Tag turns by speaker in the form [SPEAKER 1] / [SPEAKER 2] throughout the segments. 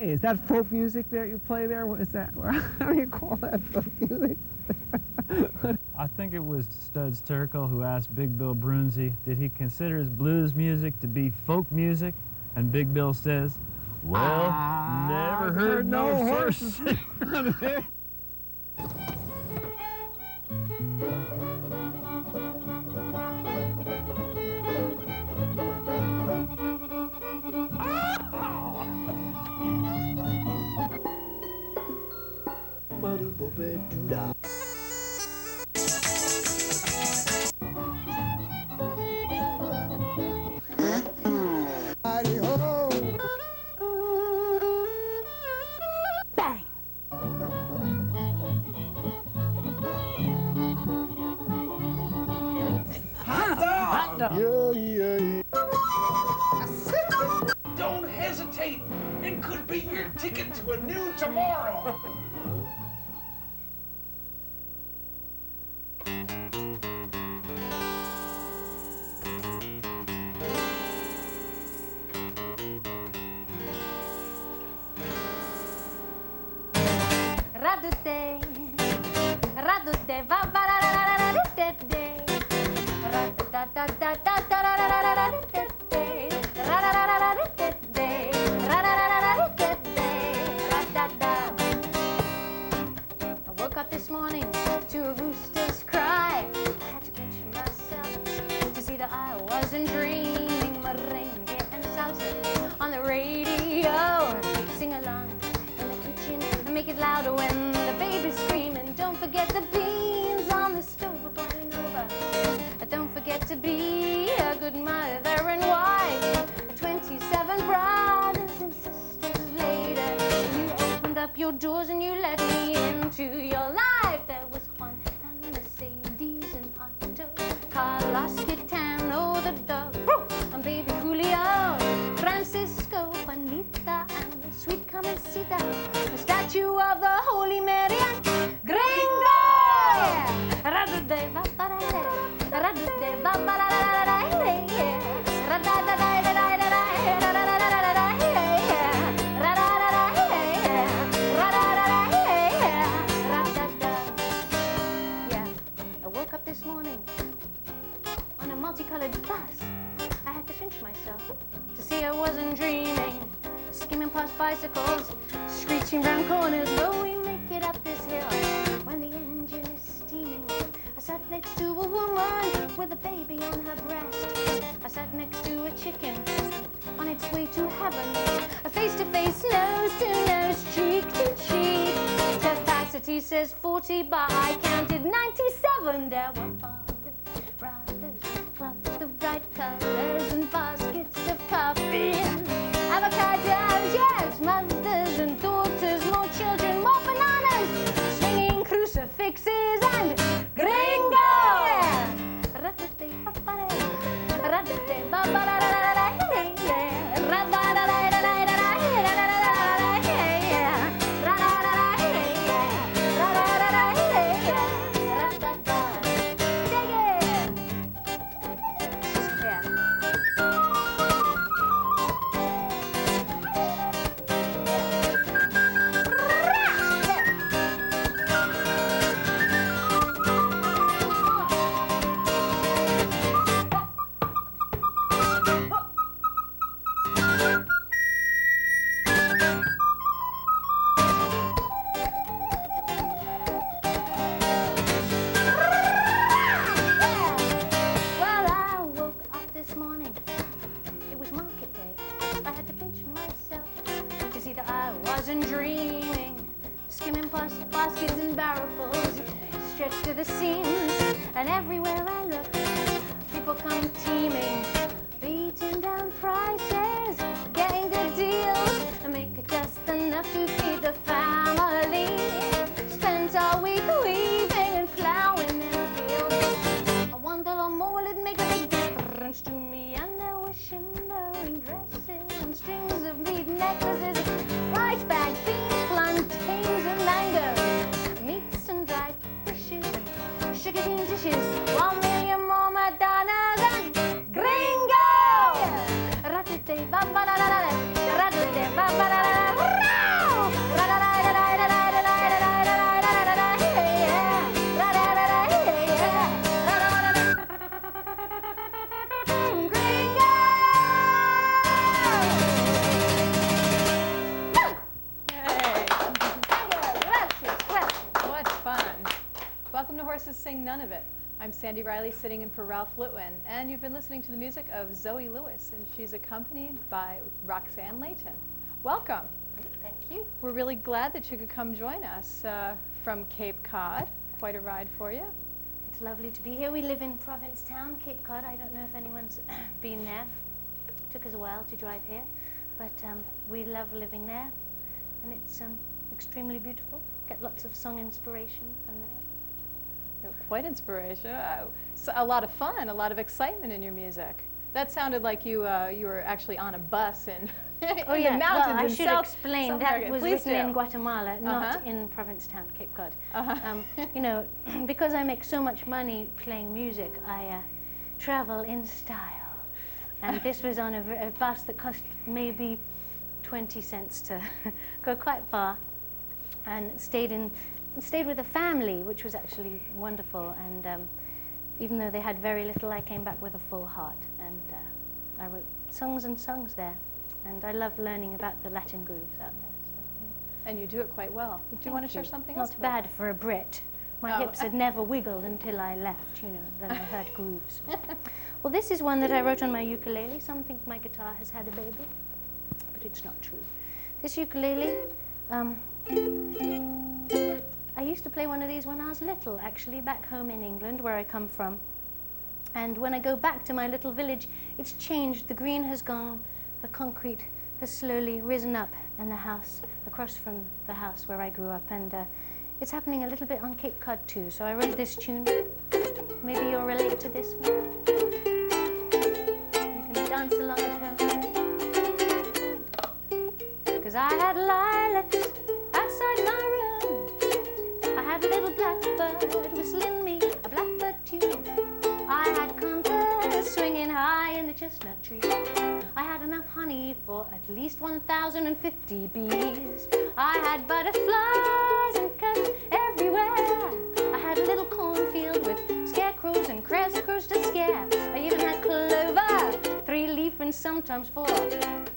[SPEAKER 1] Is that folk music that you play there? What is that? How do you call that folk music?
[SPEAKER 2] I think it was Studs Terkel who asked Big Bill Brunzi, did he consider his blues music to be folk music? And Big Bill says, well, never heard no horses sing on it.
[SPEAKER 3] Don't hesitate. It could be your ticket to a new tomorrow.
[SPEAKER 4] I woke up this morning to a rooster's cry. I had to pinch myself to see that I wasn't dreaming. Merengue and salsa on the radio. Sing along in the kitchen and make it louder when the baby's screaming. Don't forget the beans on the stove are boiling over. Don't forget to be a good mother and wife. 27 brothers and sisters later, you opened up your doors and you let me into your life. There was Juan and Mercedes and Otto, Carlos, Gitano, the dog, and baby Julio, Francisco, Juanita, and sweet Carmencita, the statue of the Holy Mary and Gringo. This morning on a multicolored bus, I had to pinch myself to see I wasn't dreaming. Skimming past bicycles, screeching round corners, but we make it up this hill when the engine is steaming. I sat next to a woman with a baby on her breast. I sat next to a chicken on its way to heaven. Face to face, nose to nose, cheek to cheek. Capacity says 40, but I counted 97. There were fathers, brothers, clubs of bright colors and baskets of coffee and avocados. Yes, mothers and daughters, more children, more bananas, swinging crucifixes and gringo. Stretched to the seams, and everywhere I look, people come teeming, beating down prices, getting good deals, and make it just enough to feed the family. Spent all week weaving and plowing in the fields. I wonder how more will it make a big difference to me? And there were shimmering dresses and strings of bead necklaces, rice bags, beans, plantains, and mangoes, meats and dried fishes and sugar cane dishes, 1 million more Madonnas and gringo.
[SPEAKER 5] sing none of it. I'm Sandy Riley, sitting in for Ralph Litwin, and you've been listening to the music of Zoe Lewis, and she's accompanied by Roxanne Layton. Welcome.
[SPEAKER 4] Thank you.
[SPEAKER 5] We're really glad that you could come join us from Cape Cod. Quite a ride for you.
[SPEAKER 4] It's lovely to be here. We live in Provincetown, Cape Cod. I don't know if anyone's been there. It took us a while to drive here, but we love living there, and it's extremely beautiful. Get lots of song inspiration from there.
[SPEAKER 5] Quite inspiration. Oh, so a lot of fun, a lot of excitement in your music. That sounded like you were actually on a bus in, in the mountains
[SPEAKER 4] well, I
[SPEAKER 5] in
[SPEAKER 4] should
[SPEAKER 5] South
[SPEAKER 4] explain
[SPEAKER 5] America.
[SPEAKER 4] that was
[SPEAKER 5] Please
[SPEAKER 4] written
[SPEAKER 5] do.
[SPEAKER 4] in Guatemala, not in Provincetown, Cape Cod.
[SPEAKER 5] Uh-huh.
[SPEAKER 4] You know, because I make so much money playing music, I travel in style. And this was on a bus that cost maybe 20 cents to go quite far, and stayed with a family, which was actually wonderful. And even though they had very little, I came back with a full heart, and I wrote songs and songs there. And I love learning about the Latin grooves out there. So,
[SPEAKER 5] And you do it quite well. Do you want to share something else?
[SPEAKER 4] Not bad for a Brit. My hips had never wiggled until I left, you know, then I heard grooves. Well, this is one that I wrote on my ukulele. Some think my guitar has had a baby, but it's not true. This ukulele, I used to play one of these when I was little, actually, back home in England, where I come from. And when I go back to my little village, it's changed. The green has gone, the concrete has slowly risen up, and the house across from the house where I grew up. And it's happening a little bit on Cape Cod too. So I wrote this tune. Maybe you'll relate to this one. You can dance along at home. 'Cause I had lilacs outside my room. I had a little blackbird whistling me a blackbird tune. I had conkers swinging high in the chestnut tree. I had enough honey for at least 1,050 bees. I had butterflies and cuts everywhere. I had a little cornfield with scarecrows and crows to scare. I even had clover, 3-leaf and sometimes 4.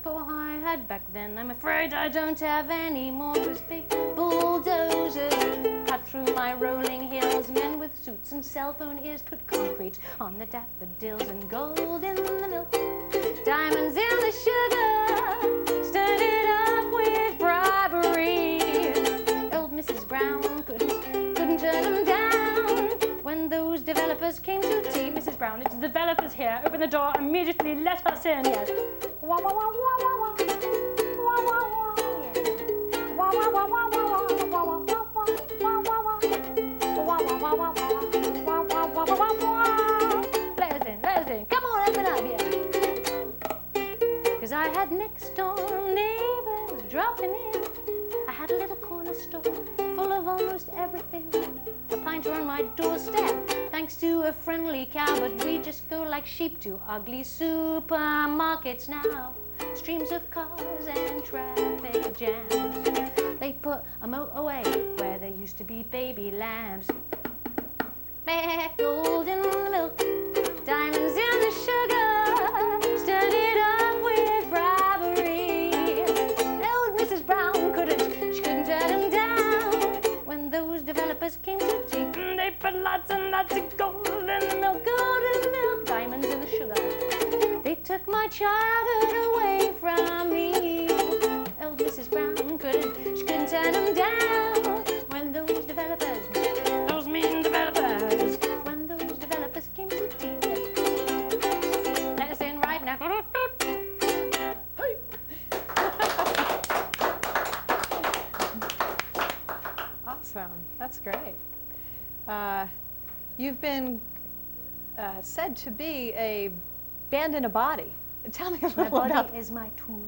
[SPEAKER 4] For I had back then, I'm afraid I don't have any more. 'Cause big bulldozers cut through my rolling hills. Men with suits and cell phone ears put concrete on the daffodils, and gold in the milk, diamonds in the sugar, stirred it up with bribery. Old Mrs. Brown couldn't turn them down when those developers came to tea. Mrs. Brown, it's the developers here. Open the door immediately, let us in. Yes. Wah, wah, wah, wah, wah, wah. Wah, wah, wah, yes. Wah, wah, wah, wah, wah, wah, wah, wah, wah, wah, wah, wah, wah. Wah, wah, wah, wah, wah, wah, wah, wah, wah, wah. Let us in. Come on, open up, yeah. 'Cause I had next door neighbors dropping in. I had a little corner store full of almost everything. A pint on my doorstep, thanks to a friendly cow. But we just go like sheep to ugly supermarkets now. Streams of cars and traffic jams. They put a moat away where there used to be baby lambs. Gold in the milk, diamonds in the sugar, stirred it up with bribery. Old Mrs. Brown she couldn't turn them down when those developers came to tea. They put lots and lots of gold in the milk, diamonds in the sugar. They took my childhood away from me. Old Mrs. Brown she couldn't turn them down when those developers, those mean developers, when those developers came to tea. Let us in right now.
[SPEAKER 5] Hey. Awesome. That's great. You've been said to be a band in a body. Tell me a little
[SPEAKER 4] My
[SPEAKER 5] about
[SPEAKER 4] body is my tool.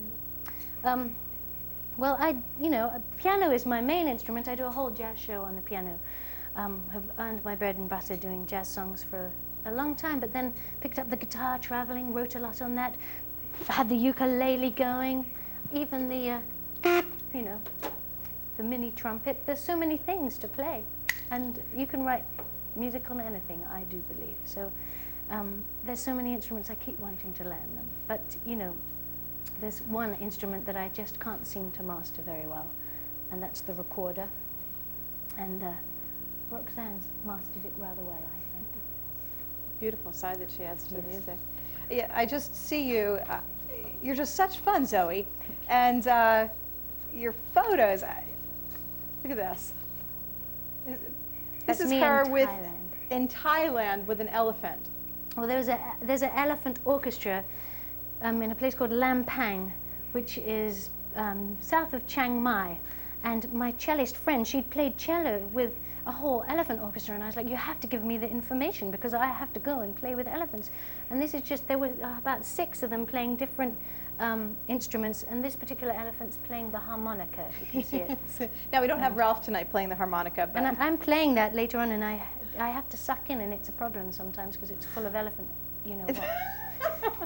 [SPEAKER 4] Well, piano is my main instrument. I do a whole jazz show on the piano. Have earned my bread and butter doing jazz songs for a long time, but then picked up the guitar, traveling, wrote a lot on that. Had the ukulele going, even the, the mini trumpet. There's so many things to play, and you can write music on anything, I do believe. So there's so many instruments, I keep wanting to learn them. But, there's one instrument that I just can't seem to master very well, and that's the recorder. And Roxanne's mastered it rather well, I think.
[SPEAKER 5] Beautiful side that she adds to the
[SPEAKER 4] Yes.
[SPEAKER 5] music. Yeah, I just see you. You're just such fun, Zoe. And your photos, look at this. This
[SPEAKER 4] That's
[SPEAKER 5] is
[SPEAKER 4] me
[SPEAKER 5] her
[SPEAKER 4] in
[SPEAKER 5] with
[SPEAKER 4] Thailand.
[SPEAKER 5] in Thailand with an elephant.
[SPEAKER 4] Well, there's an elephant orchestra in a place called Lampang, which is south of Chiang Mai. And my cellist friend, she'd played cello with a whole elephant orchestra, and I was like, you have to give me the information because I have to go and play with elephants. And this is just, there were about 6 of them playing different instruments, and this particular elephant's playing the harmonica, if you can see it.
[SPEAKER 5] Now, we don't have Ralph tonight playing the harmonica, but
[SPEAKER 4] And I'm playing that later on, and I have to suck in, and it's a problem sometimes because it's full of elephant, you know what.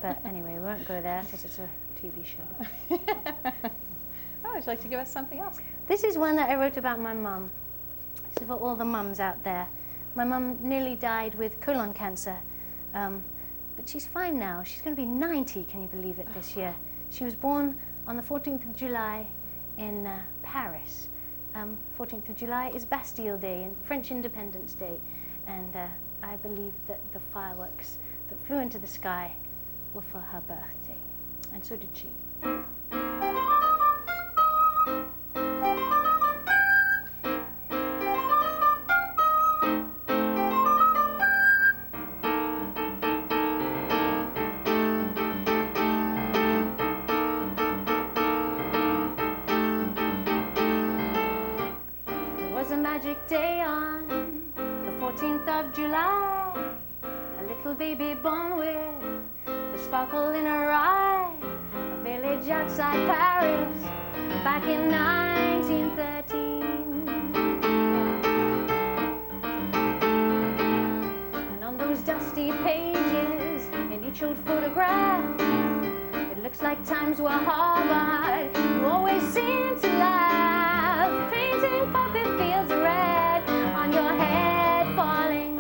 [SPEAKER 4] But anyway, we won't go there because it's a TV show.
[SPEAKER 5] oh, would you like to give us something else?
[SPEAKER 4] This is one that I wrote about my mum. This is for all the mums out there. My mum nearly died with colon cancer, but she's fine now. She's going to be 90, can you believe it, this year. She was born on the 14th of July in Paris. 14th of July is Bastille Day and French Independence Day, and I believe that the fireworks that flew into the sky were for her birthday, and so did she. Day on the 14th of July, a little baby born with a sparkle in her eye, a village outside Paris back in 1913. And on those dusty pages in each old photograph, it looks like times were hard, but you always seem to laugh, painting poppy fields of red on your head, falling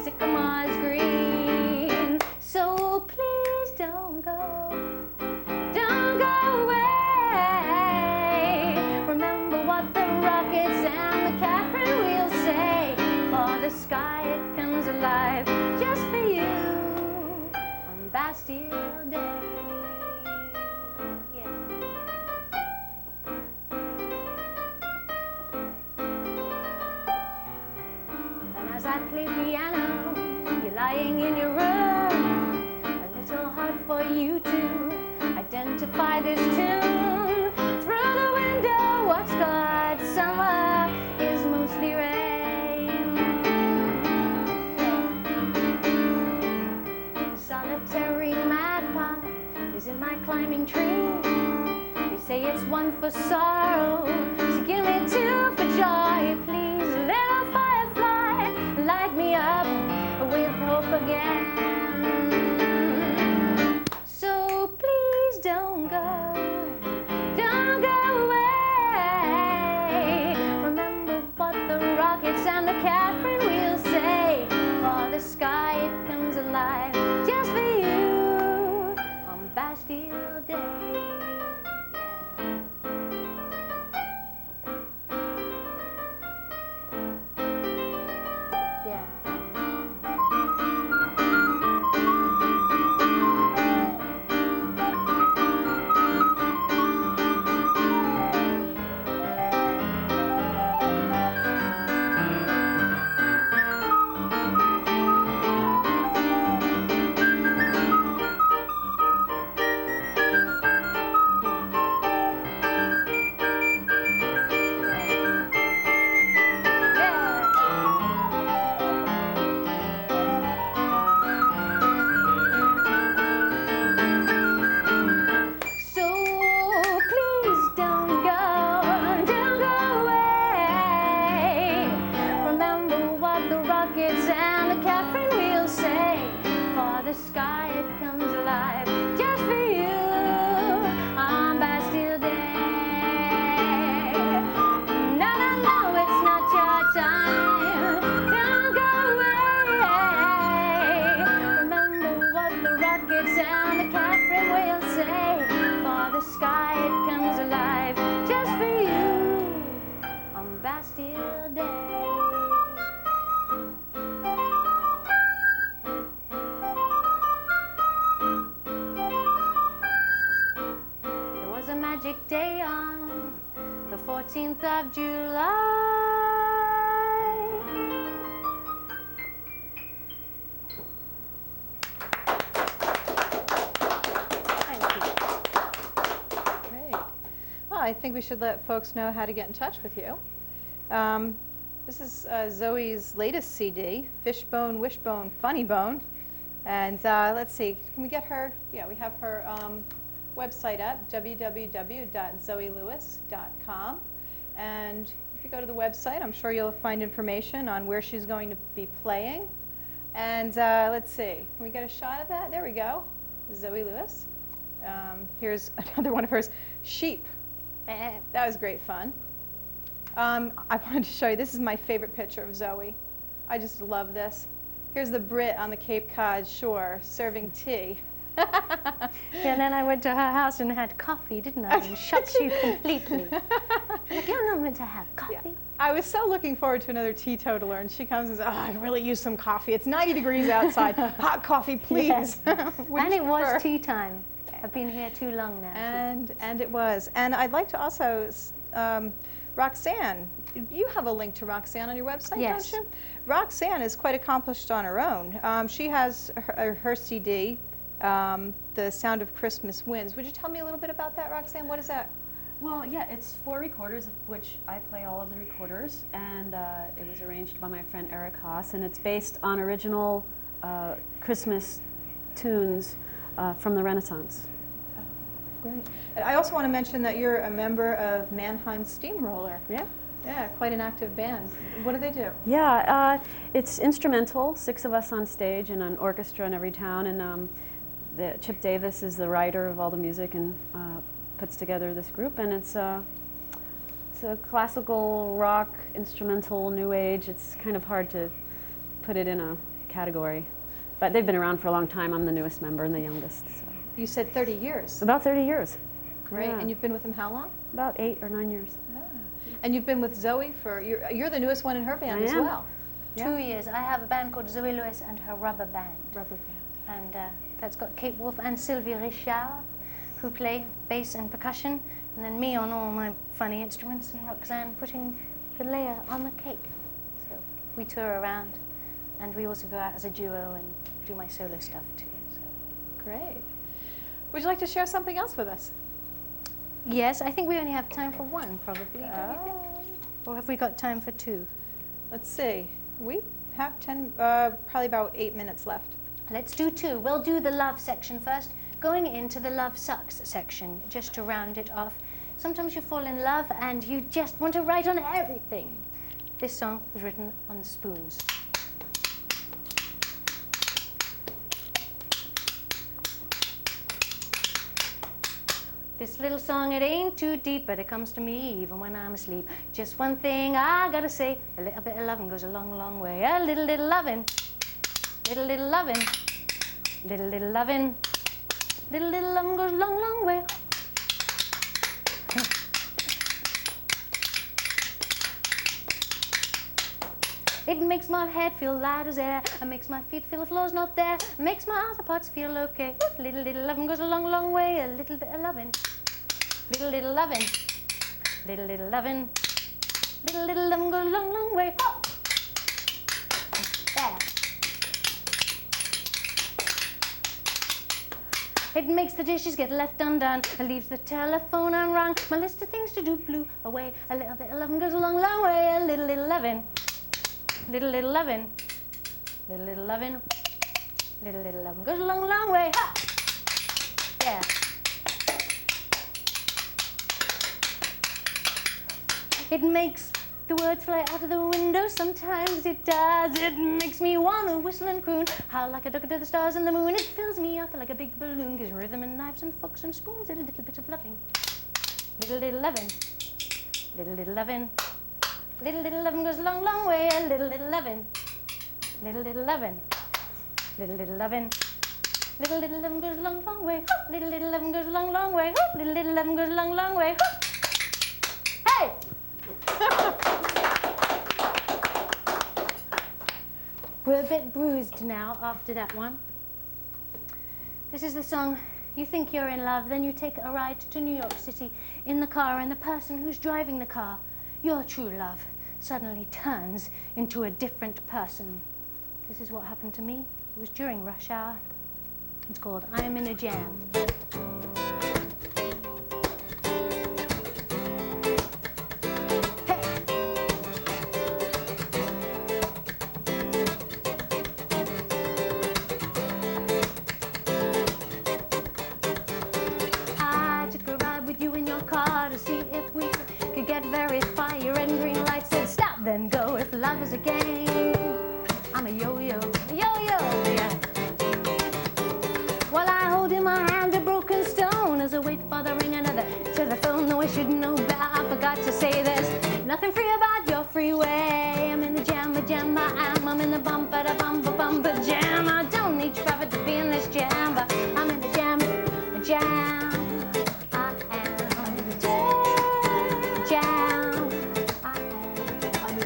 [SPEAKER 4] sycamores green. So please don't go away. Remember what the rockets and the Catherine wheels say, for the sky it comes alive just for you on Bastille Day. I play piano, you're lying in your room, a little hard for you to identify this tune. Through the window, what's got summer is mostly rain. A solitary magpie is in my climbing tree. They say it's 1 for sorrow, so give me 2 for joy, please. Little firefly, light me up with hope again. So please don't go away. Remember what the rockets and the Catherine wheels say, for the sky it comes alive just for you on Bastille Day. 14th of July. Thank you.
[SPEAKER 5] Great. Well, I think we should let folks know how to get in touch with you. This is Zoe's latest CD, Fishbone, Wishbone, Funny Bone. And let's see, can we get her? Yeah, we have her website up, www.zoelewis.com. And if you go to the website, I'm sure you'll find information on where she's going to be playing. And let's see, can we get a shot of that? There we go, Zoe Lewis. Here's another one of hers, Sheep. That was great fun. I wanted to show you, this is my favorite picture of Zoe. I just love this. Here's the Brit on the Cape Cod shore serving tea.
[SPEAKER 4] Yeah, and then I went to her house and had coffee, didn't I? And shocked you completely. Like, you're not meant to have coffee.
[SPEAKER 5] Yeah. I was so looking forward to another teetotaler, and she comes and says, oh, I really use some coffee. It's 90 degrees outside. Hot coffee, please.
[SPEAKER 4] Yes.
[SPEAKER 5] Would
[SPEAKER 4] And
[SPEAKER 5] you
[SPEAKER 4] it was
[SPEAKER 5] prefer?
[SPEAKER 4] tea time. I've been here too long now.
[SPEAKER 5] And it was. And I'd like to also, Roxanne, you have a link to Roxanne on your website,
[SPEAKER 4] Yes.
[SPEAKER 5] don't you? Roxanne is quite accomplished on her own. She has her CD, The Sound of Christmas Winds. Would you tell me a little bit about that, Roxanne? What is that?
[SPEAKER 6] Well, yeah, it's 4 recorders, of which I play all of the recorders, and it was arranged by my friend Eric Haas, and it's based on original Christmas tunes from the Renaissance.
[SPEAKER 5] Great. I also want to mention that you're a member of Mannheim Steamroller.
[SPEAKER 6] Yeah.
[SPEAKER 5] Yeah, quite an active band. What do they do?
[SPEAKER 6] Yeah, it's instrumental, 6 of us on stage and an orchestra in every town, and Chip Davis is the writer of all the music and puts together this group, and it's a classical rock, instrumental, new age. It's kind of hard to put it in a category, but they've been around for a long time. I'm the newest member and the youngest. So.
[SPEAKER 5] You said 30 years.
[SPEAKER 6] About 30 years.
[SPEAKER 5] Great.
[SPEAKER 6] Yeah.
[SPEAKER 5] And you've been with them how long?
[SPEAKER 6] About 8 or 9 years.
[SPEAKER 5] And you've been with Zoe for, you're the newest one in her band
[SPEAKER 6] I
[SPEAKER 5] as
[SPEAKER 6] am.
[SPEAKER 5] well.
[SPEAKER 4] 2 years. I have a band called Zoe Lewis and her rubber band.
[SPEAKER 5] Rubber band.
[SPEAKER 4] And that's got Kate Wolf and Sylvie Richard, who play bass and percussion, and then me on all my funny instruments, and Roxanne putting the layer on the cake. So we tour around, and we also go out as a duo and do my solo stuff too. So.
[SPEAKER 5] Great. Would you like to share something else with us?
[SPEAKER 4] Yes, I think we only have time for one, probably, don't you think? Or have we got time for 2?
[SPEAKER 5] Let's see. We have probably about 8 minutes left.
[SPEAKER 4] Let's do 2. We'll do the love section first, going into the love sucks section, just to round it off. Sometimes you fall in love and you just want to write on everything. This song was written on the spoons. This little song, it ain't too deep, but it comes to me even when I'm asleep. Just one thing I gotta say, a little bit of loving goes a long, long way. A little loving, little loving, little loving, little loving goes a long, long way. It makes my head feel light as air. It makes my feet feel the floor's not there. It makes my other parts feel okay. Ooh, little loving goes a long, long way. A little bit of loving. Little loving. Little loving. Little loving goes a long, long way. Oh. There. It makes the dishes get left undone. It leaves the telephone unrung. My list of things to do blew away. A little bit of loving goes a long, long way. A little loving. Little loving, little loving, little loving goes a long, long way. Ha! Yeah. It makes the words fly out of the window. Sometimes it does. It makes me wanna whistle and croon, howl like a duck to the stars and the moon. It fills me up like a big balloon. Gives rhythm and knives and forks and spoons. A little bit of loving, little loving, little loving. Little loving goes a long, long way. A little loving, little loving, little loving, little loving goes a long, long way. Little loving goes a long, long way. Little loving goes a long, long way. Hey! We're a bit bruised now after that one. This is the song You think you're in love, then you take a ride to New York City in the car, and the person who's driving the car, your true love, suddenly turns into a different person. This is what happened to me. It was during rush hour. It's called I'm in a Jam. I took a ride with you in your car to see if we could get very fire, and green light said stop, then go. If love is a game, I'm a yo-yo, yo-yo, yeah. While I hold in my hand a broken stone as I wait for the ring another telephone. Though I should know better, I forgot to say there's nothing free about your freeway. I'm in the jam, I am. I'm in the bumper jam. I don't need traffic to be in this jam, but I'm in the jam, I am in the jam, I am. I'm in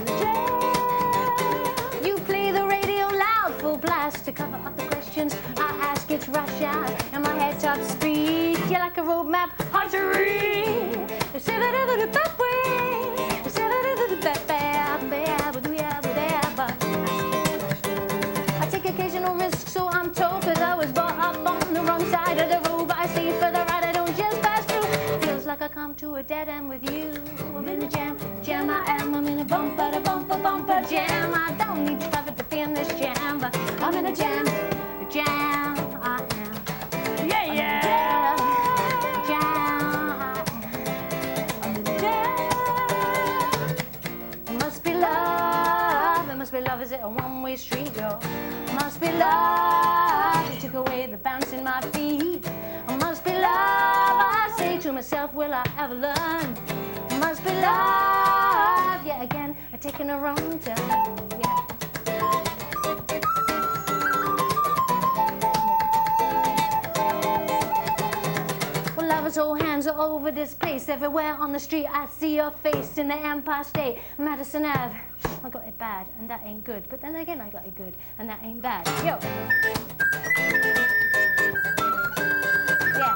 [SPEAKER 4] the jam. You play the radio loud, full blast to cover up the questions I ask. It's rush hour and my head top speed. You're like a road map, hard to read. I take occasional risks, so I'm told, 'cause I was brought up on the wrong side of the road. But I see for the right, I don't just pass through. Feels like I come to a dead end with you. I'm in the jam, I am. I'm in a bumper jam. I don't need traffic to be in this jam, but I'm in a jam, I am. Yeah, yeah. Jam, I am. I'm in a jam. It must be love. It must be love. Is it a one-way street, yo? Must be love. You took away the bounce in my feet. Must be love. I say to myself, will I ever learn? Must be love. Yeah, again, I'm taking a wrong turn. Yeah. Well, lovers' hold hands are all over this place. Everywhere on the street, I see your face in the Empire State, Madison Ave. I got it bad, and that ain't good. But then again, I got it good, and that ain't bad. Yo. Yeah.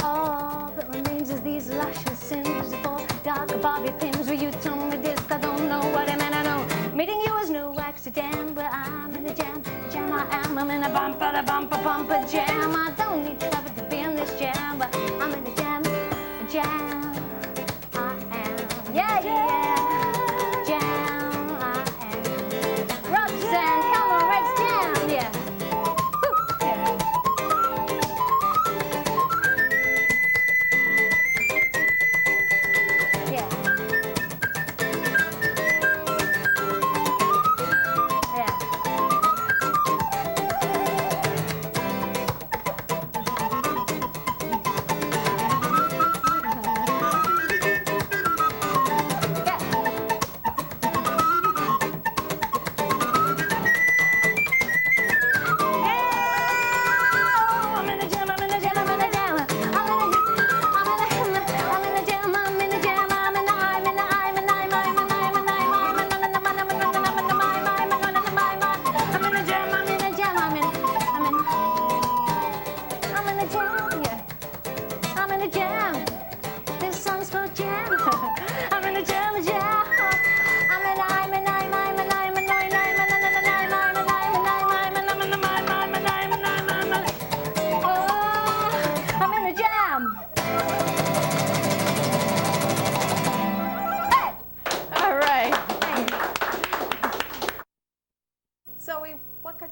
[SPEAKER 4] All that remains is these luscious sins for dark Bobby pins. Will you tell me this? I don't know what I meant. I know meeting you was no accident, but I'm in the jam, I am. I'm in a bumper jam. I don't need traffic to be in this jam, but I'm in the jam, I am. Yeah, yeah, jam, I am. Roxanne, come on, let's jam, yeah. Woo, yeah. Yeah. Yeah.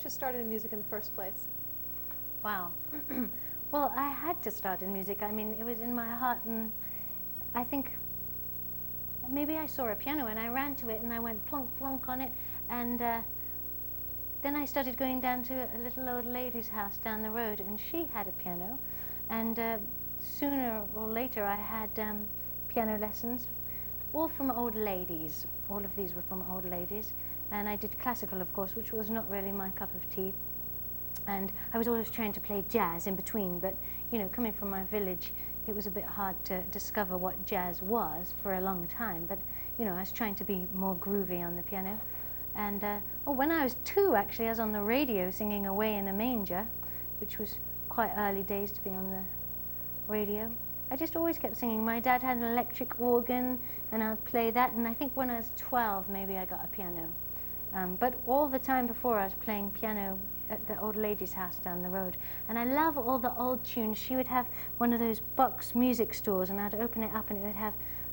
[SPEAKER 5] Started in music in the first place?
[SPEAKER 4] Wow. Well, I had to start in music. I mean, it was in my heart, and I think maybe I saw a piano and I ran to it and I went plonk, plonk on it, and then I started going down to a little old lady's house down the road, and she had a piano, and sooner or later I had piano lessons, all from old ladies. All of these were from old ladies. And I did classical, of course, which was not really my cup of tea. And I was always trying to play jazz in between, but, you know, coming from my village, it was a bit hard to discover what jazz was for a long time. But, you know, I was trying to be more groovy on the piano. And when I was 2, actually, I was on the radio singing Away in a Manger, which was quite early days to be on the radio. I just always kept singing. My dad had an electric organ, and I'd play that. And I think when I was 12, maybe I got a piano. But all the time before, I was playing piano at the old lady's house down the road. And I love all the old tunes. She would have one of those box music stores, and I'd open it up, and it would have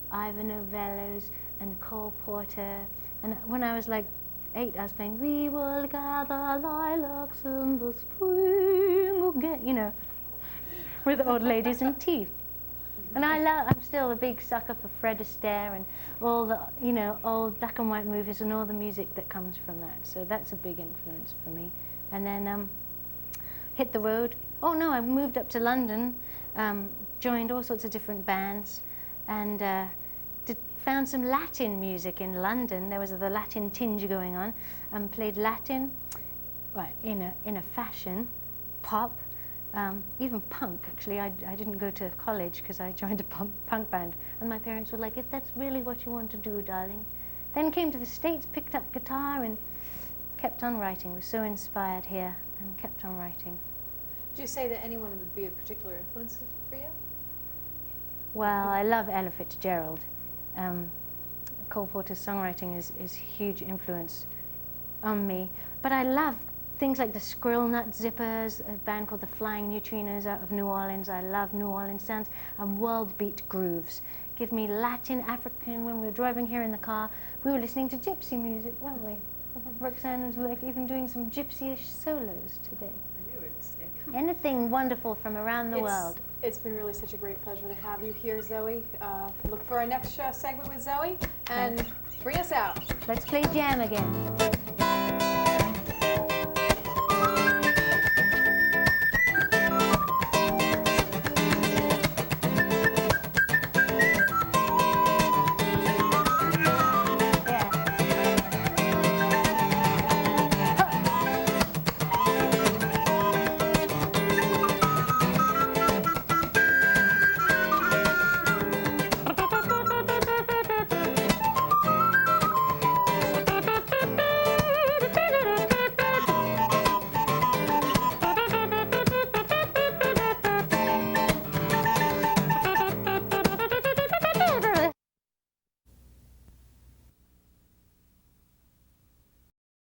[SPEAKER 4] Ivor Novello's and Cole Porter. And when I was like 8, I was playing "We Will Gather Lilacs in the Spring Again," you know, with old ladies and tea. And I'm still a big sucker for Fred Astaire and all the, you know, old black and white movies and all the music that comes from that. So that's a big influence for me. And then hit the road. Oh no, I moved up to London, joined all sorts of different bands, and found some Latin music in London. There was the Latin tinge going on, and played Latin, right, in a fashion, pop, even punk. Actually, I didn't go to college because I joined a punk band, and my parents were like, "If that's really what you want to do, darling." Then came to the States, picked up guitar, and kept on writing. Was so inspired here, and kept on writing.
[SPEAKER 5] Would you say that anyone would be a particular influence for you?
[SPEAKER 4] Well, I love Ella Fitzgerald. Cole Porter's songwriting is huge influence on me. But I love things like the Squirrel Nut Zippers, a band called the Flying Neutrinos out of New Orleans. I love New Orleans sounds, and world beat grooves. Give me Latin, African. When we were driving here in the car, we were listening to gypsy music, weren't we? Roxanne was like even doing some gypsy-ish solos today.
[SPEAKER 6] I knew it would stick.
[SPEAKER 4] Anything wonderful from around the world.
[SPEAKER 5] It's been really such a great pleasure to have you here, Zoe. Look for our next segment with Zoe, and bring us out.
[SPEAKER 4] Let's play jam again.